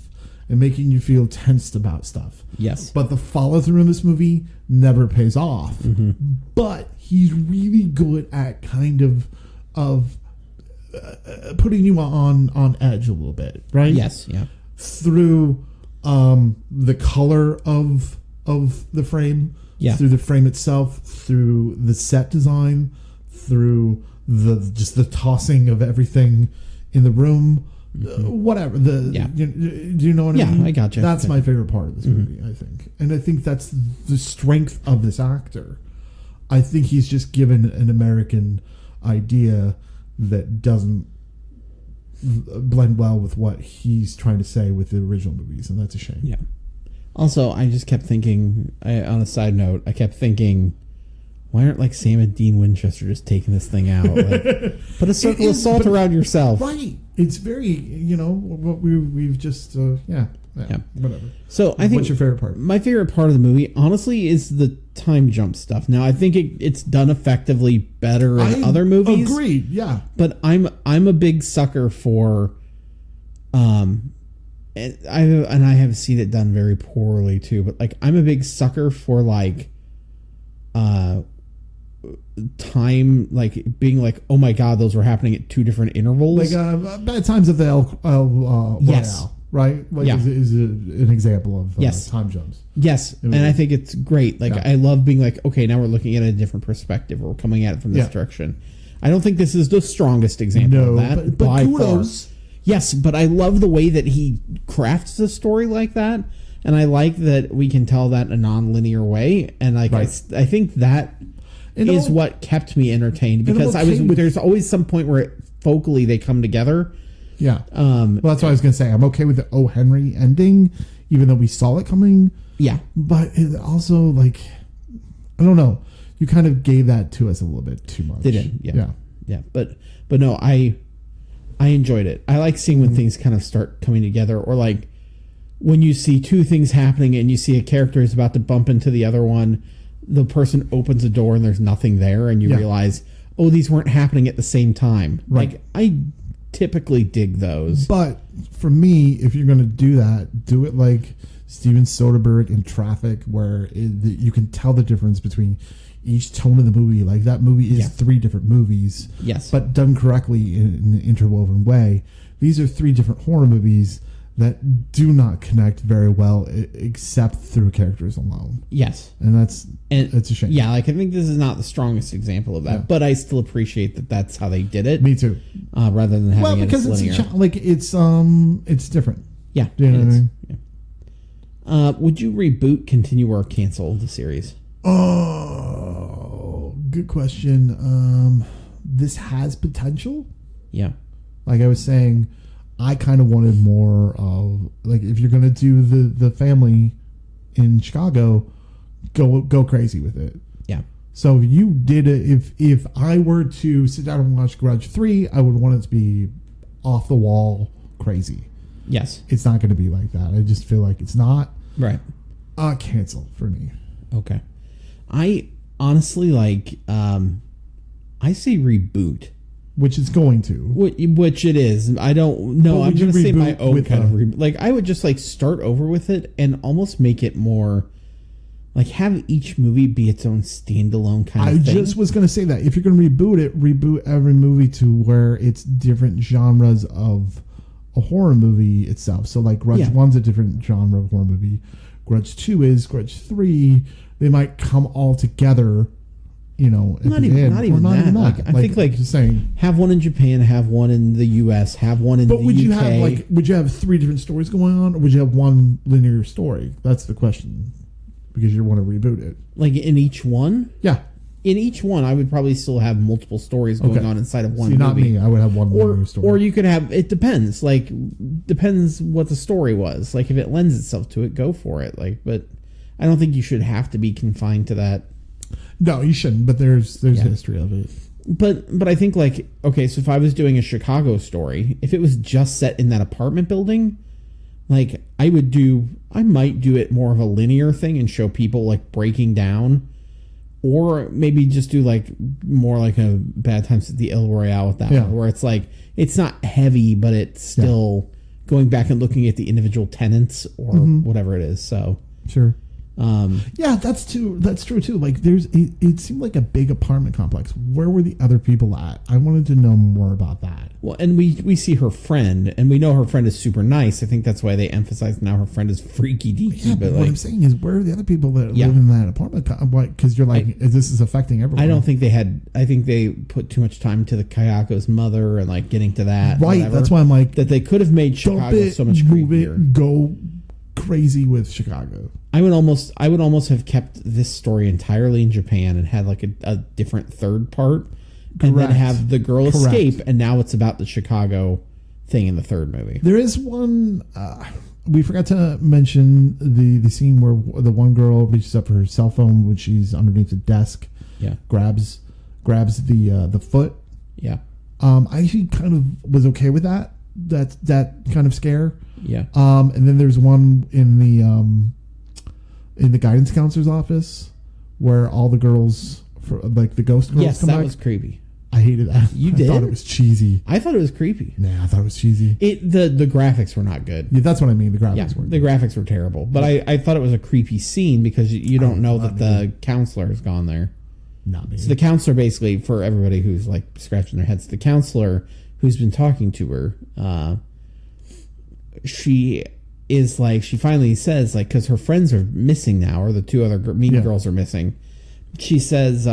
and making you feel tensed about stuff. Yes. But the follow through in this movie never pays off. Mm-hmm. But he's really good at kind of putting you on edge a little bit, right? Yes. Yeah. Through the color of the frame. Yeah. Through the frame itself, through the set design, through the tossing of everything in the room, whatever. Do you know what I mean? Yeah, I gotcha. That's my favorite part of this movie, I think. And I think that's the strength of this actor. I think he's just given an American idea that doesn't blend well with what he's trying to say with the original movies, and that's a shame. Yeah. Also, I just kept thinking, on a side note, why aren't, like, Sam and Dean Winchester just taking this thing out? Like, put a circle of salt around yourself. Right. It's very, what we've just, whatever. So I think, what's your favorite part? My favorite part of the movie, honestly, is the time jump stuff. Now, I think it's done effectively better in other movies. Agreed, yeah. But I'm a big sucker for... And I have seen it done very poorly too, but, like, I'm a big sucker for, like, time, like, being like, oh my god, those were happening at 2 different intervals. Like Bad Times at the El yes. right? Like, is an example of time jumps. Yes, and I think it's great. Like, I love being like, okay, now we're looking at a different perspective, or we're coming at it from this direction. I don't think this is the strongest example of that. But kudos. Yes, but I love the way that he crafts a story like that, and I like that we can tell that in a non-linear way, and like I think that is what kept me entertained, because there's always some point where focally they come together. Yeah. Well, that's what I was going to say. I'm okay with the O. Henry ending, even though we saw it coming. Yeah. But it also, like, I don't know. You kind of gave that to us a little bit too much. They did. Yeah. But no, I enjoyed it. I like seeing when things kind of start coming together, or like when you see 2 things happening and you see a character is about to bump into the other one, the person opens a door and there's nothing there, and you realize, oh, these weren't happening at the same time. Right. Like, I typically dig those. But for me, if you're going to do that, do it like Steven Soderbergh in Traffic, where you can tell the difference between each tone of the movie. Like, that movie is 3 different movies. Yes. But done correctly in an interwoven way. these are 3 different horror movies that do not connect very well except through characters alone. Yes. And it's a shame. Yeah, like I think this is not the strongest example of that, but I still appreciate that that's how they did it. Me too. Rather than having because it as linear. It's different. Yeah. Do you know what I mean? Yeah. Would you reboot, continue, or cancel the series? Oh, good question. This has potential. Yeah. Like I was saying, I kind of wanted more of, like, if you're going to do the family in Chicago, go crazy with it. Yeah. So if you did it, if I were to sit down and watch Grudge 3, I would want it to be off the wall crazy. Yes. It's not going to be like that. I just feel like it's not. Right. Cancel for me. Okay. I honestly I say reboot. Which it's going to. Which it is. I don't know. I'm going to say my own kind of reboot. Like, I would just, like, start over with it and almost make it more, like, have each movie be its own standalone kind of thing. I just was going to say that. If you're going to reboot every movie to where it's different genres of a horror movie itself. So, like, Grudge 1's a different genre of horror movie. Grudge 2 is. Grudge 3, they might come all together. Not even that. Like, I think, like, just saying, have one in Japan, have one in the U.S., have one in the UK. But would you have 3 different stories going on, or would you have one linear story? That's the question, because you want to reboot it. Like, in each one? Yeah. In each one, I would probably still have multiple stories going on inside of one movie. Not me. I would have one linear story. Or you could have, it depends. Like, depends what the story was. Like, if it lends itself to it, go for it. Like, but I don't think you should have to be confined to that. No, you shouldn't, but there's history of it. But I think, like, okay, so if I was doing a Chicago story, if it was just set in that apartment building, like, I might do it more of a linear thing and show people, like, breaking down, or maybe just do, like, more like a Bad Times at the El Royale with that one, where it's like, it's not heavy, but it's still going back and looking at the individual tenants or whatever it is. So sure. That's true too. Like, it seemed like a big apartment complex. Where were the other people at? I wanted to know more about that. Well, and we see her friend, and we know her friend is super nice. I think that's why they emphasize now her friend is freaky deaky. Yeah, but what I'm saying is, where are the other people that live in that apartment? Because you're like, this is affecting everyone. I don't think they had. I think they put too much time to the Kayako's mother and, like, getting to that. Right. Whatever, that's why I'm like, that they could have made Chicago so much creepier. Go crazy with Chicago. I would almost have kept this story entirely in Japan and had, like, a different third part, and then have the girl escape, and now it's about the Chicago thing in the third movie. There is one. We forgot to mention the scene where the one girl reaches up for her cell phone when she's underneath the desk. Yeah. Grabs the foot. Yeah. I actually kind of was okay with that. That kind of scare. Yeah. And then there's one in the guidance counselor's office where all the girls, like the ghost girls, come back. Yes, that was creepy. I hated that. You did? I thought it was cheesy. I thought it was creepy. Nah, I thought it was cheesy. The graphics were not good. Yeah, that's what I mean. The graphics were. The graphics were terrible. But I thought it was a creepy scene because you don't know that the counselor has gone there. Not me. So the counselor, basically, for everybody who's, like, scratching their heads, the counselor who's been talking to her, she is like, she finally says, like, because her friends are missing now, or the 2 other mean girls are missing. She says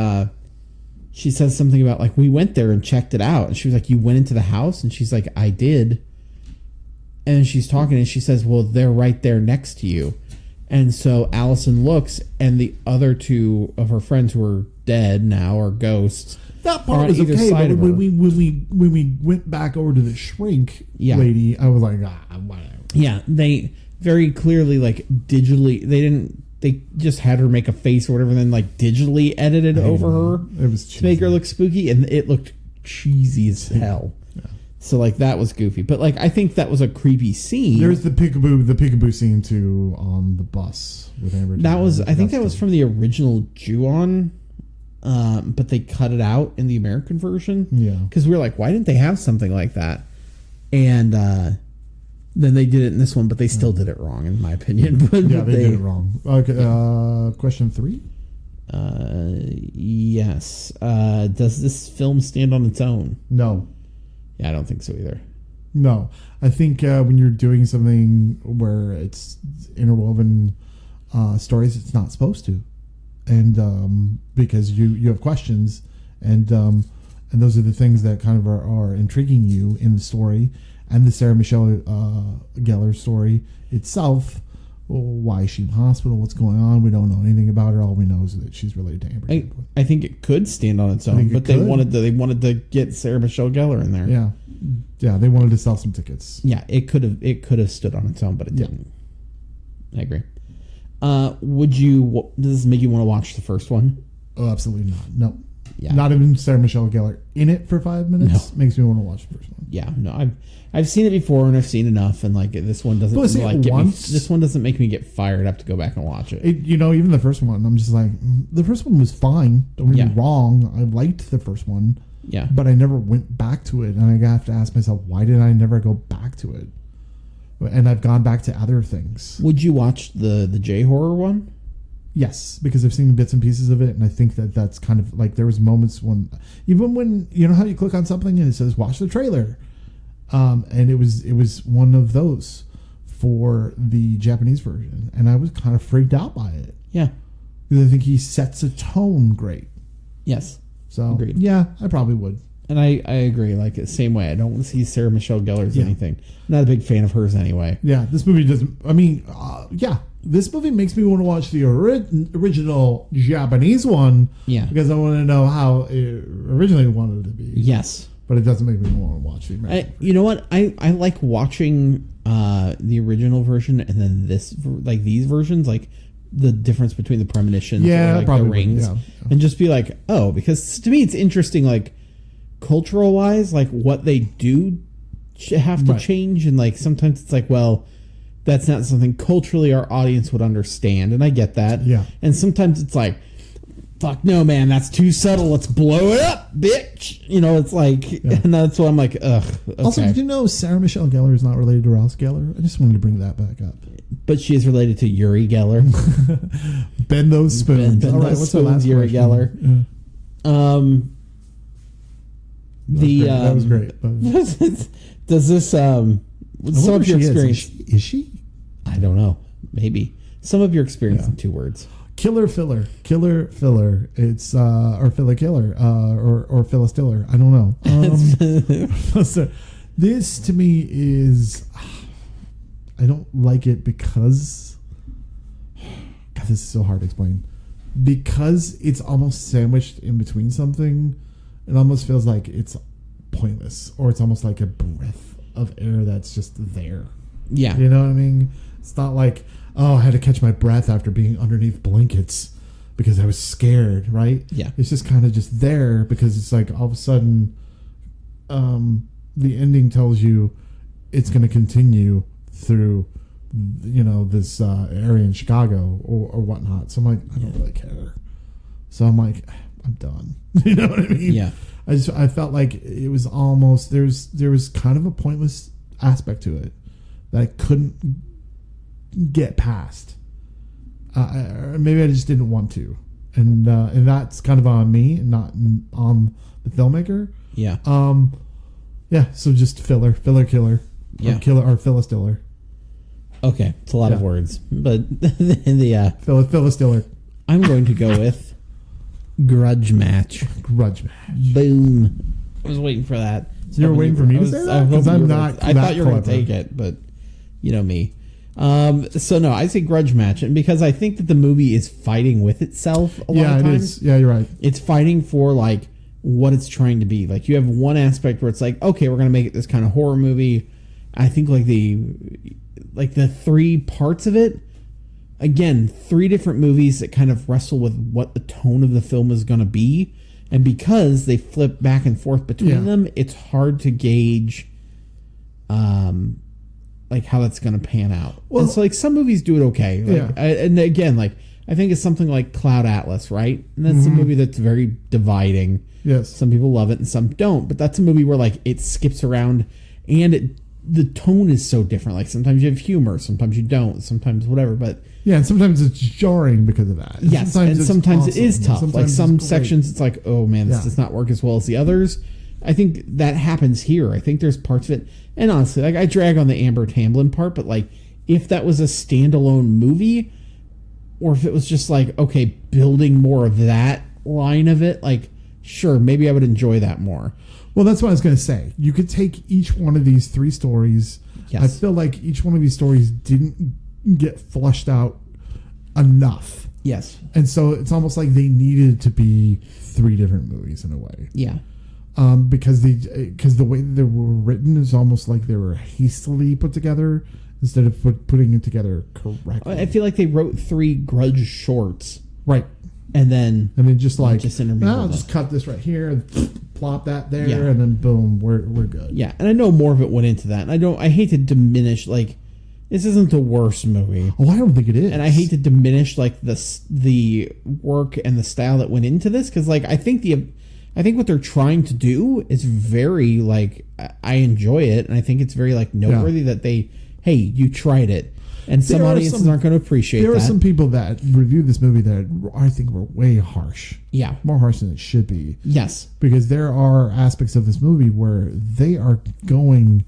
something about, like, we went there and checked it out. And she was like, you went into the house? And she's like, I did. And she's talking and she says, well, they're right there next to you. And so Allison looks, and the other 2 of her friends who are dead now, or ghosts, that part was okay, but when we went back over to the shrink lady, I was like, whatever. Yeah, they very clearly, like, digitally, they just had her make a face or whatever, and then, like, digitally edited over her. It was cheesy. To make her look spooky, and it looked cheesy as hell. Yeah. So, like, that was goofy. But, like, I think that was a creepy scene. There's the peekaboo scene too on the bus with Amber. I think that was from the original Ju-on. But they cut it out in the American version. Yeah. Because we were like, why didn't they have something like that? And then they did it in this one, but they still did it wrong, in my opinion. But yeah, they did it wrong. Okay. Question 3? Yes. Does this film stand on its own? No. Yeah, I don't think so either. No. I think when you're doing something where it's interwoven stories, it's not supposed to. And because you have questions, and those are the things that kind of are intriguing you in the story. And the Sarah Michelle Gellar story itself, why is she in the hospital? What's going on? We don't know anything about her. All we know is that she's related to Amber. I think it could stand on its own, but they wanted to get Sarah Michelle Gellar in there. Yeah, they wanted to sell some tickets. Yeah, it could have stood on its own, but it didn't. I agree. Does this make you want to watch the first one? Oh, absolutely not. No. Yeah. Not even Sarah Michelle Gellar in it for 5 minutes makes me want to watch the first one. Yeah, no, I've seen it before and I've seen enough, and like this one doesn't this one doesn't make me get fired up to go back and watch it. Even the first one, I'm just like, the first one was fine. Don't get me wrong, I liked the first one. Yeah, but I never went back to it, and I have to ask myself, why did I never go back to it? And I've gone back to other things. Would you watch the J horror one? Yes, because I've seen bits and pieces of it, and I think that's kind of like there was moments when, even when you know how you click on something and it says watch the trailer, and it was one of those for the Japanese version, and I was kind of freaked out by it. Yeah, because I think he sets a tone great. Yes, so agreed. Yeah, I probably would. And I agree, like the same way. I don't want to see Sarah Michelle Gellar's anything. Not a big fan of hers anyway. Yeah, this movie doesn't. I mean, this movie makes me want to watch the original Japanese one. Yeah, because I want to know how it originally wanted to be. Yes, but it doesn't make me want to watch the American. You know what? I like watching the original version and then these versions, like the difference between the premonitions or like the rings, and just be like, oh, because to me it's interesting, like cultural wise, like what they do have to change, and like sometimes it's like, well, that's not something culturally our audience would understand, and I get that. Yeah. And sometimes it's like, fuck no, man, that's too subtle. Let's blow it up, bitch. You know, it's like, and that's why I'm like, ugh. Okay. Also, did you know Sarah Michelle Gellar is not related to Ross Geller? I just wanted to bring that back up. But she is related to Yuri Geller. Bend those spoons. Bend all right, those what's spoons, the last Yuri question? Geller. That was great. Does this some of your experience? Is she? I don't know. Maybe some of your experience in 2 words. Killer filler. It's or filler killer or Phyllis Diller. I don't know. So this to me is, I don't like it because, God, this is so hard to explain. Because it's almost sandwiched in between something. It almost feels like it's pointless, or it's almost like a breath of air that's just there. Yeah. You know what I mean? It's not like, oh, I had to catch my breath after being underneath blankets because I was scared, right? Yeah. It's just kind of just there because it's like all of a sudden the ending tells you it's going to continue through, this area in Chicago or whatnot. So I'm like, I don't really care. So I'm like, I'm done. You know what I mean? Yeah. I felt like it was almost, there was kind of a pointless aspect to it that I couldn't get past. Maybe I just didn't want to, and that's kind of on me, and not on the filmmaker. Yeah. Yeah. So just filler killer. Yeah. Or Phyllis Diller. Okay, it's a lot of words, but Phyllis Diller. I'm going to go with Grudge match. Grudge match. Boom. I was waiting for that. So you were waiting for me to say that? Because I'm not. I thought you were going to take it, but you know me. So no, I say Grudge match, and because I think that the movie is fighting with itself a lot of times. Yeah, it is. Yeah, you're right. It's fighting for like what it's trying to be. Like you have one aspect where it's like, okay, we're going to make it this kind of horror movie. I think like the 3 parts of it. Again, 3 different movies that kind of wrestle with what the tone of the film is going to be. And because they flip back and forth between them, it's hard to gauge like how that's going to pan out. Well, and so like some movies do it okay. Like, and again, like I think it's something like Cloud Atlas, right? And that's a movie that's very dividing. Yes. Some people love it and some don't. But that's a movie where like it skips around and the tone is so different. Like sometimes you have humor, sometimes you don't, sometimes whatever. But yeah, and sometimes it's jarring because of that. Yes, sometimes it is tough. Like some sections, it's like, oh man, this does not work as well as the others. I think that happens here. I think there's parts of it, and honestly, like I drag on the Amber Tamblyn part, but like if that was a standalone movie, or if it was just like, okay, building more of that line of it, like sure, maybe I would enjoy that more. Well, that's what I was going to say. You could take each one of these 3 stories. Yes. I feel like each one of these stories didn't get fleshed out enough. Yes. And so it's almost like they needed to be 3 different movies in a way. Yeah. Because the way they were written is almost like they were hastily put together instead of putting it together correctly. I feel like they wrote 3 Grudge shorts. Right. And then just like, just I'll just cut this right here and plop that there, and then boom, we're good. Yeah, and I know more of it went into that. And I hate to diminish, like, this isn't the worst movie. Oh, I don't think it is. And I hate to diminish like the work and the style that went into this, because like I think what they're trying to do is very like I enjoy it, and I think it's very like noteworthy that hey, you tried it. And some audiences aren't going to appreciate that. There are some people that reviewed this movie that I think were way harsh. Yeah. More harsh than it should be. Yes. Because there are aspects of this movie where they are going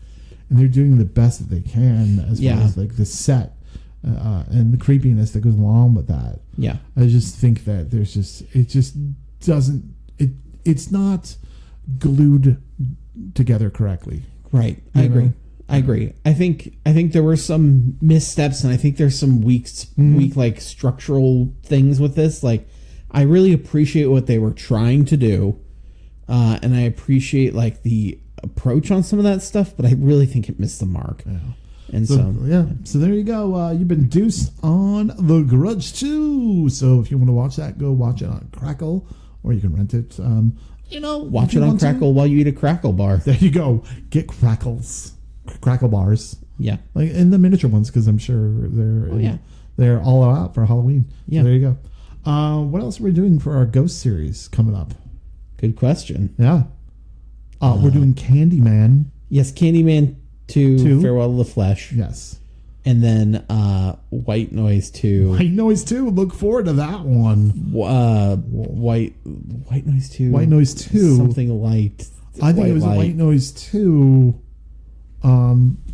and they're doing the best that they can as far as like the set and the creepiness that goes along with that. Yeah. I just think that it's not glued together correctly. Right. I agree. I agree. I think there were some missteps, and I think there's some weak like structural things with this. Like, I really appreciate what they were trying to do, and I appreciate like the approach on some of that stuff, but I really think it missed the mark. Yeah. And so there you go. You've been deuced on The Grudge 2. So if you want to watch that, go watch it on Crackle, or you can rent it. Watch it on Crackle while you eat a Crackle bar. There you go. Get Crackles. Crackle bars, like in the miniature ones, because I'm sure they're all out for Halloween. Yeah, so there you go. What else are we doing for our Ghost series coming up? Good question. Yeah, we're doing Candyman. Yes, Candyman 2, Farewell to the Flesh. Yes, and then White Noise 2. White Noise 2. Look forward to that one. White Noise 2. White Noise 2. Something light. I think it was White Noise 2.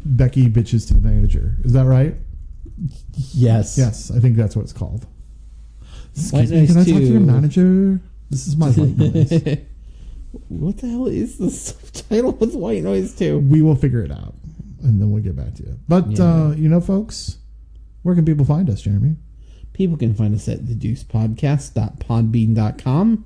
Becky bitches to the manager. Is that right? Yes. Yes, I think that's what it's called. Excuse me, can I talk to your manager? This is my White Noise. What the hell is the subtitle with White Noise 2? We will figure it out, and then we'll get back to you. But, folks, where can people find us, Jeremy? People can find us at thedeucepodcast.podbean.com.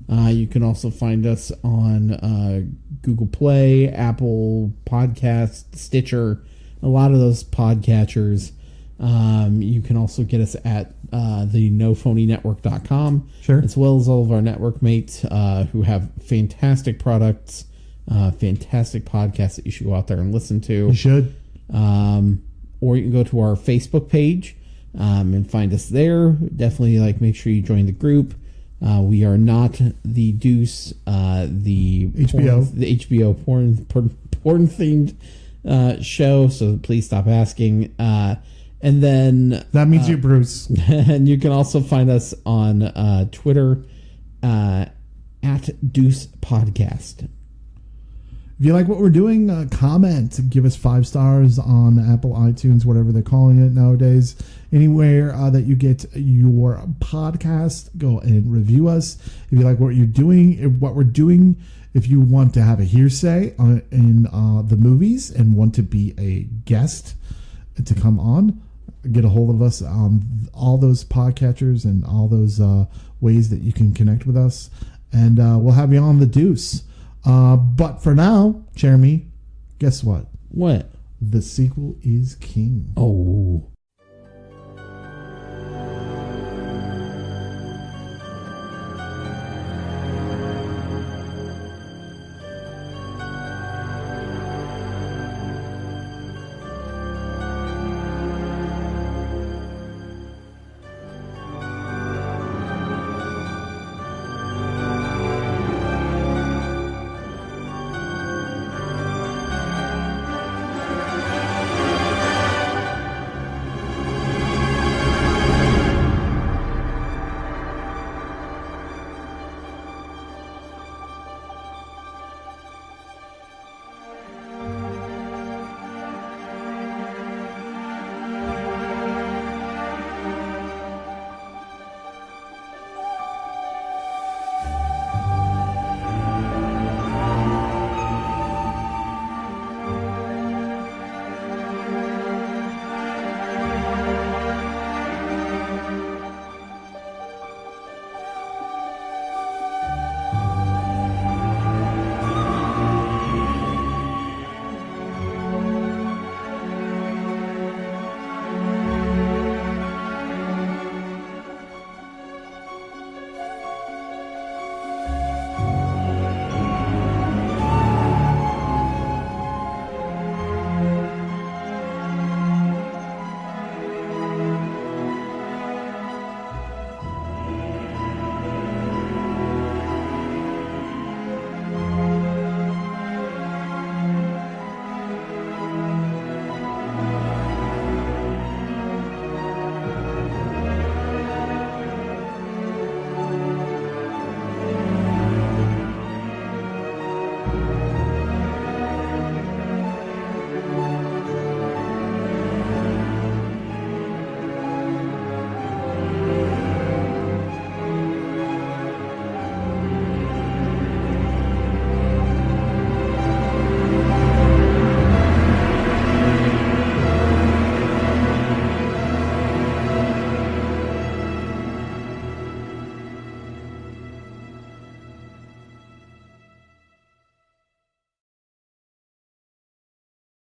You can also find us on Google Play, Apple Podcast, Stitcher, a lot of those podcatchers. You can also get us at the nophonynetwork.com, as well as all of our network mates who have fantastic products, fantastic podcasts that you should go out there and listen to. You should. Or you can go to our Facebook page and find us there. Definitely make sure you join the group. We are not the Deuce, the HBO porn themed show, so please stop asking. And then that means you, Bruce. And you can also find us on Twitter at Deuce Podcast. If you like what we're doing, comment, give us 5 stars on Apple, iTunes, whatever they're calling it nowadays. Anywhere that you get your podcast, go and review us. If you like what we're doing, if you want to have a hearsay in the movies and want to be a guest to come on, get a hold of us on all those podcatchers and all those ways that you can connect with us. And we'll have you on the Deuce. But for now, Jeremy, guess what? What? The sequel is king. Oh.